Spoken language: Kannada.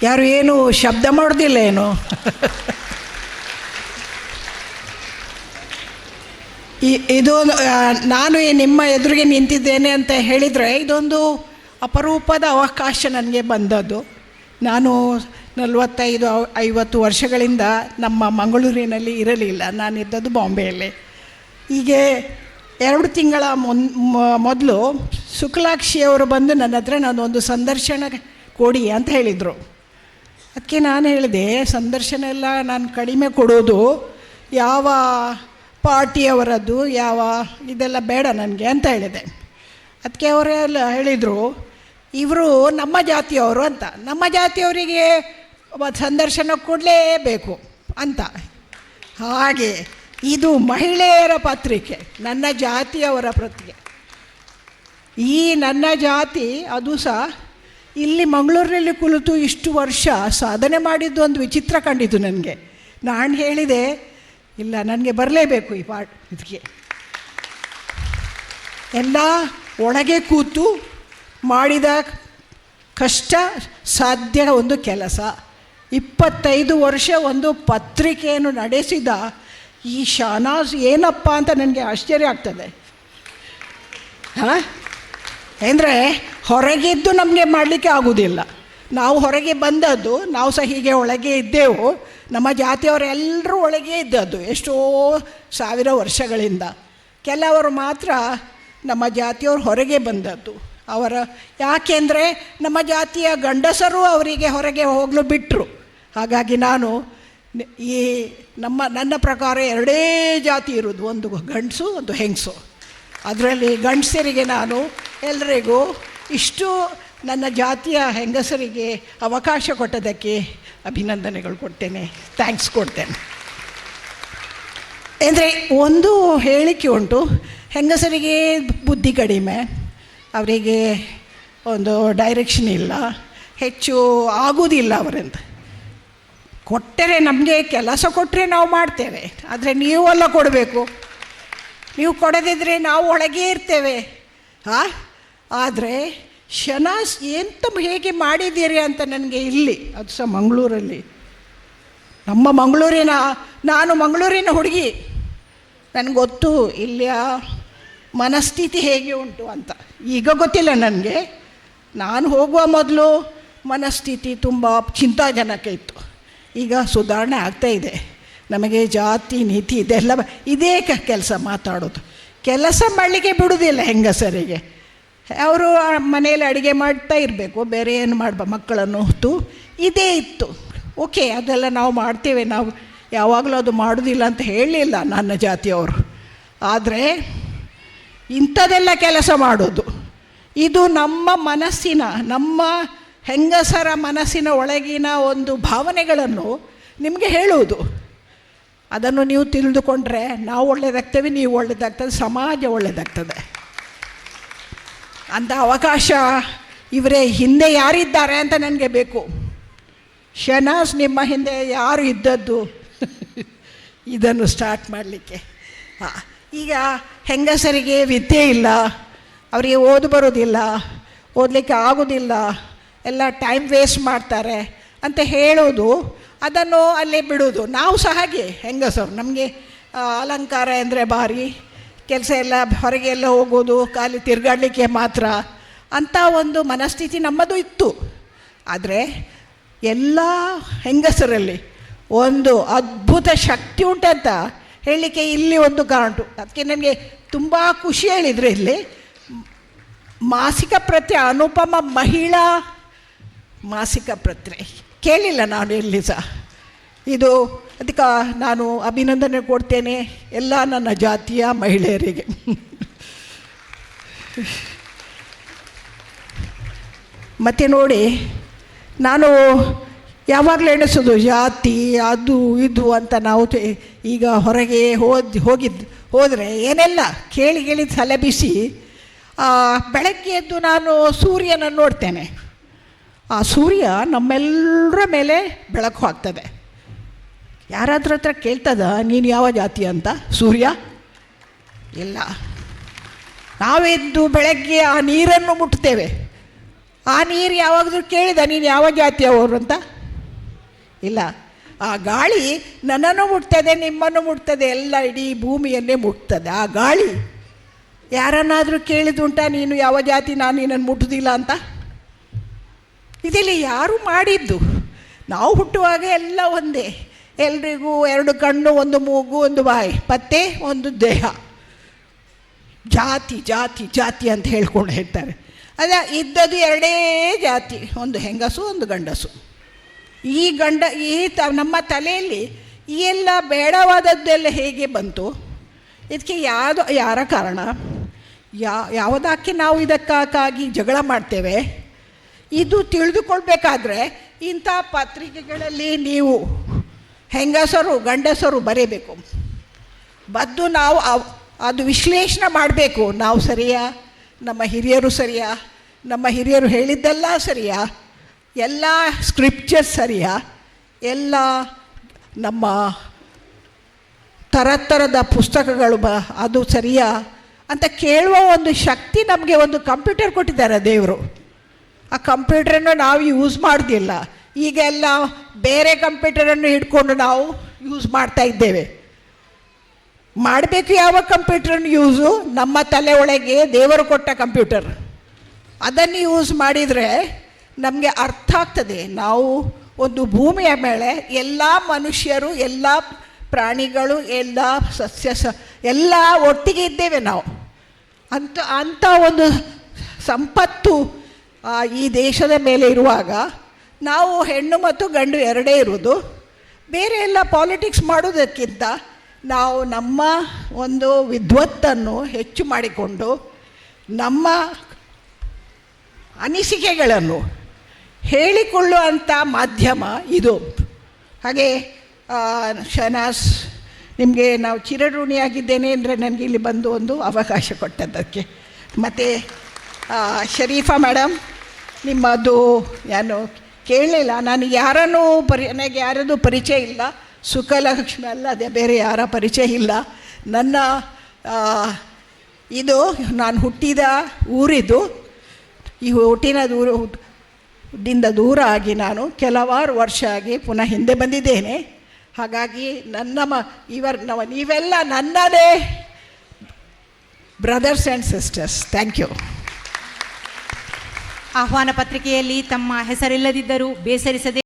ಯಾರು ಏನು ಶಬ್ದ ಮಾಡೋದಿಲ್ಲ ಏನು? ಇದು ನಾನು ನಿಮ್ಮ ಎದುರಿಗೆ ನಿಂತಿದ್ದೇನೆ ಅಂತ ಹೇಳಿದರೆ ಇದೊಂದು ಅಪರೂಪದ ಅವಕಾಶ ನನಗೆ ಬಂದದ್ದು. ನಾನು 45-50 ವರ್ಷಗಳಿಂದ ನಮ್ಮ ಮಂಗಳೂರಿನಲ್ಲಿ ಇರಲಿಲ್ಲ. ನಾನಿದ್ದದ್ದು ಬಾಂಬೆಯಲ್ಲಿ. ಹೀಗೆ 2 ತಿಂಗಳ ಮೊದಲು ಶುಕ್ಲಾಕ್ಷಿಯವರು ಬಂದು ನನ್ನ ಹತ್ರ ನಾನೊಂದು ಸಂದರ್ಶನ ಕೊಡಿ ಅಂತ ಹೇಳಿದರು. ಅದಕ್ಕೆ ನಾನು ಹೇಳಿದೆ, ಸಂದರ್ಶನ ಎಲ್ಲ ನಾನು ಕಡಿಮೆ ಕೊಡೋದು, ಯಾವ ಪಾರ್ಟಿಯವರದ್ದು ಯಾವ ಇದೆಲ್ಲ ಬೇಡ ನನಗೆ ಅಂತ ಹೇಳಿದೆ. ಅದಕ್ಕೆ ಅವರೆಲ್ಲ ಹೇಳಿದರು, ಇವರು ನಮ್ಮ ಜಾತಿಯವರು ಅಂತ, ನಮ್ಮ ಜಾತಿಯವರಿಗೆ ಸಂದರ್ಶನ ಕೊಡಲೇಬೇಕು ಅಂತ. ಹಾಗೆ ಇದು ಮಹಿಳೆಯರ ಪತ್ರಿಕೆ, ನನ್ನ ಜಾತಿಯವರ ಪತ್ರಿಕೆ. ಈ ನನ್ನ ಜಾತಿ ಅದು ಸಹ ಇಲ್ಲಿ ಮಂಗಳೂರಿನಲ್ಲಿ ಕುಳಿತು ಇಷ್ಟು ವರ್ಷ ಸಾಧನೆ ಮಾಡಿದ್ದು ಒಂದು ವಿಚಿತ್ರ ಕಂಡಿತು ನನಗೆ. ನಾನು ಹೇಳಿದೆ, ಇಲ್ಲ ನನಗೆ ಬರಲೇಬೇಕು ಈ ಇದಕ್ಕೆ. ಎಲ್ಲ ಒಳಗೆ ಕೂತು ಮಾಡಿದ ಕಷ್ಟ ಸಾಧ್ಯ ಒಂದು ಕೆಲಸ. 25 ವರ್ಷ ಒಂದು ಪತ್ರಿಕೆಯನ್ನು ನಡೆಸಿದ ಈ ಶಹನಾಜ್ ಏನಪ್ಪ ಅಂತ ನನಗೆ ಆಶ್ಚರ್ಯ ಆಗ್ತದೆ. ಹಾಂ, ಅಂದರೆ ಹೊರಗಿದ್ದು ನಮಗೆ ಮಾಡಲಿಕ್ಕೆ ಆಗೋದಿಲ್ಲ. ನಾವು ಹೊರಗೆ ಬಂದದ್ದು, ನಾವು ಸಹ ಹೀಗೆ ಒಳಗೆ ಇದ್ದೆವು. ನಮ್ಮ ಜಾತಿಯವರೆಲ್ಲರೂ ಒಳಗೆ ಇದ್ದದ್ದು ಎಷ್ಟೋ 1000 ವರ್ಷಗಳಿಂದ. ಕೆಲವರು ಮಾತ್ರ ನಮ್ಮ ಜಾತಿಯವರು ಹೊರಗೆ ಬಂದದ್ದು. ಯಾಕೆಂದರೆ ನಮ್ಮ ಜಾತಿಯ ಗಂಡಸರು ಅವರಿಗೆ ಹೊರಗೆ ಹೋಗಲು ಬಿಟ್ಟರು. ಹಾಗಾಗಿ ನಾನು ಈ ನನ್ನ ಪ್ರಕಾರ 2 ಜಾತಿ ಇರೋದು, ಒಂದು ಗಂಡಸು ಒಂದು ಹೆಂಗಸು. ಅದರಲ್ಲಿ ಗಂಡಸರಿಗೆ ನಾನು ಎಲ್ಲರಿಗೂ ಇಷ್ಟು ನನ್ನ ಜಾತಿಯ ಹೆಂಗಸರಿಗೆ ಅವಕಾಶ ಕೊಟ್ಟದಕ್ಕೆ ಅಭಿನಂದನೆಗಳು ಕೊಡ್ತೇನೆ, ಥ್ಯಾಂಕ್ಸ್ ಕೊಡ್ತೇನೆ. ಅಂದರೆ ಒಂದು ಹೇಳಿಕೆ ಉಂಟು, ಹೆಂಗಸರಿಗೆ ಬುದ್ಧಿ ಕಡಿಮೆ, ಅವರಿಗೆ ಒಂದು ಡೈರೆಕ್ಷನ್ ಇಲ್ಲ, ಹೆಚ್ಚು ಆಗುವುದಿಲ್ಲ ಅವರಿಂದ. ಕೊಟ್ಟರೆ ನಮಗೆ ಕೆಲಸ ಕೊಟ್ಟರೆ ನಾವು ಮಾಡ್ತೇವೆ, ಆದರೆ ನೀವೆಲ್ಲ ಕೊಡಬೇಕು. ನೀವು ಕೊಡದಿದ್ದರೆ ನಾವು ಒಳಗೆ ಇರ್ತೇವೆ. ಹಾಂ, ಆದರೆ ಶಹನಾಜ್ ಎಂತ ಹೇಗೆ ಮಾಡಿದ್ದೀರಿ ಅಂತ ನನಗೆ ಇಲ್ಲಿ, ಅದು ಸಹ ಮಂಗಳೂರಲ್ಲಿ, ನಮ್ಮ ನಾನು ಮಂಗಳೂರಿನ ಹುಡುಗಿ, ನನಗೆ ಗೊತ್ತು ಇಲ್ಲಿಯ ಮನಸ್ಥಿತಿ ಹೇಗೆ ಉಂಟು ಅಂತ. ಈಗ ಗೊತ್ತಿಲ್ಲ ನನಗೆ, ನಾನು ಹೋಗುವ ಮೊದಲು ಮನಸ್ಥಿತಿ ತುಂಬ ಚಿಂತಾಜನಕ ಇತ್ತು. ಈಗ ಸುಧಾರಣೆ ಆಗ್ತಾಯಿದೆ. ನಮಗೆ ಜಾತಿ ನೀತಿ ಇದೆಲ್ಲ ಇದೇ ಕೆಲಸ ಮಾತಾಡೋದು. ಕೆಲಸ ಮಾಡಲಿಕ್ಕೆ ಬಿಡೋದಿಲ್ಲ ಹೆಂಗಸರಿಗೆ. ಅವರು ಮನೆಯಲ್ಲಿ ಅಡುಗೆ ಮಾಡ್ತಾ ಇರಬೇಕು, ಬೇರೆ ಏನು ಮಕ್ಕಳನ್ನು ಹೊತ್ತು ಇದೇ ಇತ್ತು. ಓಕೆ, ಅದೆಲ್ಲ ನಾವು ಮಾಡ್ತೇವೆ, ನಾವು ಯಾವಾಗಲೂ ಅದು ಮಾಡೋದಿಲ್ಲ ಅಂತ ಹೇಳಲಿಲ್ಲ ನನ್ನ ಜಾತಿಯವರು. ಆದರೆ ಇಂಥದ್ದೆಲ್ಲ ಕೆಲಸ ಮಾಡೋದು, ಇದು ನಮ್ಮ ಮನಸ್ಸಿನ, ನಮ್ಮ ಹೆಂಗಸರ ಮನಸ್ಸಿನ ಒಳಗಿನ ಒಂದು ಭಾವನೆಗಳನ್ನು ನಿಮಗೆ ಹೇಳುವುದು. ಅದನ್ನು ನೀವು ತಿಳಿದುಕೊಂಡ್ರೆ ನಾವು ಒಳ್ಳೆಯದಾಗ್ತೇವೆ, ನೀವು ಒಳ್ಳೆಯದಾಗ್ತದೆ, ಸಮಾಜ ಒಳ್ಳೆಯದಾಗ್ತದೆ. ಅಂಥ ಅವಕಾಶ ಇವರೇ ಹಿಂದೆ ಯಾರಿದ್ದಾರೆ ಅಂತ ನನಗೆ ಬೇಕು. ಶಹನಾಜ್ ನಿಮ್ಮ ಹಿಂದೆ ಯಾರು ಇದ್ದದ್ದು ಇದನ್ನು ಸ್ಟಾರ್ಟ್ ಮಾಡಲಿಕ್ಕೆ? ಈಗ ಹೆಂಗಸರಿಗೆ ವಿದ್ಯೆ ಇಲ್ಲ, ಅವರಿಗೆ ಬರೋದಿಲ್ಲ, ಓದಲಿಕ್ಕೆ ಆಗೋದಿಲ್ಲ, ಎಲ್ಲ ಟೈಮ್ ವೇಸ್ಟ್ ಮಾಡ್ತಾರೆ ಅಂತ ಹೇಳೋದು, ಅದನ್ನು ಅಲ್ಲೇ ಬಿಡೋದು. ನಾವು ಸಹ ಹಾಗೆ ಹೆಂಗಸರು, ನಮಗೆ ಅಲಂಕಾರ ಅಂದರೆ ಭಾರಿ, ಕೆಲಸ ಎಲ್ಲ ಹೊರಗೆ ಎಲ್ಲ ಹೋಗೋದು, ಖಾಲಿ ತಿರುಗಾಡಲಿಕ್ಕೆ ಮಾತ್ರ ಅಂಥ ಒಂದು ಮನಸ್ಥಿತಿ ನಮ್ಮದು ಇತ್ತು. ಆದರೆ ಎಲ್ಲ ಹೆಂಗಸರಲ್ಲಿ ಒಂದು ಅದ್ಭುತ ಶಕ್ತಿ ಉಂಟಂತ ಹೇಳಲಿಕ್ಕೆ ಇಲ್ಲಿ ಒಂದು ಕಾರಣ ಉಂಟು. ಅದಕ್ಕೆ ನನಗೆ ತುಂಬ ಖುಷಿ ಹೇಳಿದರೆ, ಇಲ್ಲಿ ಮಾಸಿಕ ಪತ್ರಿಕೆ ಅನುಪಮ ಮಹಿಳಾ ಮಾಸಿಕ ಪತ್ರಿಕೆ ಕೇಳಿಲ್ಲ ನಾನು ಎಲ್ಲಿ ಸಹ. ಇದು ಅದಕ್ಕೆ ನಾನು ಅಭಿನಂದನೆ ಕೊಡ್ತೇನೆ ಎಲ್ಲ ನನ್ನ ಜಾತಿಯ ಮಹಿಳೆಯರಿಗೆ. ಮತ್ತು ನೋಡಿ, ನಾನು ಯಾವಾಗಲೂ ಎಣಿಸೋದು ಜಾತಿ ಅದು ಇದು ಅಂತ. ನಾವು ಈಗ ಹೊರಗೆ ಹೋದರೆ ಏನೆಲ್ಲ ಕೇಳಿ ತಲೆ ಬಿಸಿ. ಬೆಳಗ್ಗೆ ಎದ್ದು ನಾನು ಸೂರ್ಯನನ್ನು ನೋಡ್ತೇನೆ. ಆ ಸೂರ್ಯ ನಮ್ಮೆಲ್ಲರ ಮೇಲೆ ಬೆಳಕು ಹಾಕ್ತದೆ. ಯಾರಾದ್ರ ಹತ್ರ ಕೇಳ್ತದ ನೀನು ಯಾವ ಜಾತಿ ಅಂತ ಸೂರ್ಯ? ಇಲ್ಲ. ನಾವೆದ್ದು ಬೆಳಗ್ಗೆ ಆ ನೀರನ್ನು ಮುಟ್ತೇವೆ, ಆ ನೀರು ಯಾವಾಗಲೂ ಕೇಳಿದ ನೀನು ಯಾವ ಜಾತಿಯವರು ಅಂತ? ಇಲ್ಲ. ಆ ಗಾಳಿ ನನ್ನನ್ನು ಮುಟ್ತದೆ, ನಿಮ್ಮನ್ನು ಮುಟ್ತದೆ, ಎಲ್ಲ ಇಡೀ ಭೂಮಿಯನ್ನೇ ಮುಟ್ತದೆ. ಆ ಗಾಳಿ ಯಾರನ್ನಾದರೂ ಕೇಳಿದುಂಟಾ ನೀನು ಯಾವ ಜಾತಿ, ನಾನು ನಿನ್ನನ್ನು ಮುಟ್ಟುವುದಿಲ್ಲ ಅಂತ? ಇದೆಲ್ಲ ಯಾರು ಮಾಡಿದ್ದು? ನಾವು ಹುಟ್ಟುವಾಗ ಎಲ್ಲ ಒಂದೇ, ಎಲ್ರಿಗೂ 2 ಕಣ್ಣು, 1 ಮೂಗು, 1 ಬಾಯಿ, ಮತ್ತೆ 1 ದೇಹ. ಜಾತಿ ಜಾತಿ ಜಾತಿ ಅಂತ ಹೇಳ್ಕೊಂಡು ಹೇಳ್ತಾರೆ. ಅದೇ ಇದ್ದದ್ದು 2 ಜಾತಿ, ಒಂದು ಹೆಂಗಸು, ಒಂದು ಗಂಡಸು. ಈ ನಮ್ಮ ತಲೆಯಲ್ಲಿ ಈ ಎಲ್ಲ ಬೇಡವಾದದ್ದೆಲ್ಲ ಹೇಗೆ ಬಂತು? ಇದಕ್ಕೆ ಯಾರ ಕಾರಣ? ಯಾವುದಕ್ಕೆ ನಾವು ಇದಕ್ಕಾಗಿ ಜಗಳ ಮಾಡ್ತೇವೆ? ಇದು ತಿಳಿದುಕೊಳ್ಬೇಕಾದ್ರೆ ಇಂಥ ಪತ್ರಿಕೆಗಳಲ್ಲಿ ನೀವು ಹೆಂಗಸರು ಗಂಡಸರು ಬರೀಬೇಕು. ಬದ್ದು ನಾವು ಅದು ವಿಶ್ಲೇಷಣೆ ಮಾಡಬೇಕು. ನಾವು ಸರಿಯಾ? ನಮ್ಮ ಹಿರಿಯರು ಸರಿಯಾ? ನಮ್ಮ ಹಿರಿಯರು ಹೇಳಿದ್ದೆಲ್ಲ ಸರಿಯಾ? ಎಲ್ಲ ಸ್ಕ್ರಿಪ್ಚರ್ಸ್ ಸರಿಯಾ? ಎಲ್ಲ ನಮ್ಮ ಥರದ ಪುಸ್ತಕಗಳು ಅದು ಸರಿಯಾ ಅಂತ ಕೇಳುವ ಒಂದು ಶಕ್ತಿ ನಮಗೆ ಒಂದು ಕಂಪ್ಯೂಟರ್ ಕೊಟ್ಟಿದ್ದಾರೆ ದೇವರು. ಆ ಕಂಪ್ಯೂಟರನ್ನು ನಾವು ಯೂಸ್ ಮಾಡೋದಿಲ್ಲ. ಈಗೆಲ್ಲ ಬೇರೆ ಕಂಪ್ಯೂಟರನ್ನು ಹಿಡ್ಕೊಂಡು ನಾವು ಯೂಸ್ ಮಾಡ್ತಾ ಇದ್ದೇವೆ. ಮಾಡಬೇಕು ಯಾವ ಕಂಪ್ಯೂಟರನ್ನು ಯೂಸು? ನಮ್ಮ ತಲೆ ಒಳಗೆ ದೇವರು ಕೊಟ್ಟ ಕಂಪ್ಯೂಟರ್. ಅದನ್ನು ಯೂಸ್ ಮಾಡಿದರೆ ನಮಗೆ ಅರ್ಥ ಆಗ್ತದೆ. ನಾವು ಒಂದು ಭೂಮಿಯ ಮೇಲೆ ಎಲ್ಲ ಮನುಷ್ಯರು, ಎಲ್ಲ ಪ್ರಾಣಿಗಳು, ಎಲ್ಲ ಎಲ್ಲ ಒಟ್ಟಿಗೆ ಇದ್ದೇವೆ ನಾವು. ಅಂಥ ಒಂದು ಸಂಪತ್ತು ಈ ದೇಶದ ಮೇಲೆ ಇರುವಾಗ ನಾವು ಹೆಣ್ಣು ಮತ್ತು ಗಂಡು ಎರಡೇ ಇರುವುದು. ಬೇರೆ ಎಲ್ಲ ಪಾಲಿಟಿಕ್ಸ್ ಮಾಡೋದಕ್ಕಿಂತ ನಾವು ನಮ್ಮ ಒಂದು ವಿದ್ವತ್ತನ್ನು ಹೆಚ್ಚು ಮಾಡಿಕೊಂಡು ನಮ್ಮ ಅನಿಸಿಕೆಗಳನ್ನು ಹೇಳಿಕೊಳ್ಳುವಂಥ ಮಾಧ್ಯಮ ಇದು. ಹಾಗೆ ಶಹನಾಸ್, ನಿಮಗೆ ನಾವು ಚಿರಋಣಿಯಾಗಿದ್ದೇನೆ ಅಂದರೆ ನನಗೆ ಇಲ್ಲಿ ಬಂದು ಒಂದು ಅವಕಾಶ ಕೊಟ್ಟದ್ದಕ್ಕೆ. ಮತ್ತು ಶರೀಫಾ ಮೇಡಮ್, ನಿಮ್ಮದು ನಾನು ಕೇಳಲಿಲ್ಲ. ನಾನು ನನಗೆ ಯಾರದ್ದು ಪರಿಚಯ ಇಲ್ಲ. ಸುಖಲಕ್ಷ್ಮಿ ಅಲ್ಲ, ಅದೇ ಬೇರೆ ಯಾರ ಪರಿಚಯ ಇಲ್ಲ. ನನ್ನ ಇದು ನಾನು ಹುಟ್ಟಿದ ಊರಿದು. ಈ ಹುಟ್ಟಿನಿಂದ ದೂರ ಆಗಿ ನಾನು ಕೆಲವಾರು ವರ್ಷ ಆಗಿ ಪುನಃ ಹಿಂದೆ ಬಂದಿದ್ದೇನೆ. ಹಾಗಾಗಿ ನೀವೆಲ್ಲ ನನ್ನದೇ brothers and sisters. Thank you. ಆಹ್ವಾನ ಪತ್ರಿಕೆಯಲ್ಲಿ ತಮ್ಮ ಹೆಸರಿಲ್ಲದಿದ್ದರೂ ಬೇಸರಿಸದೆ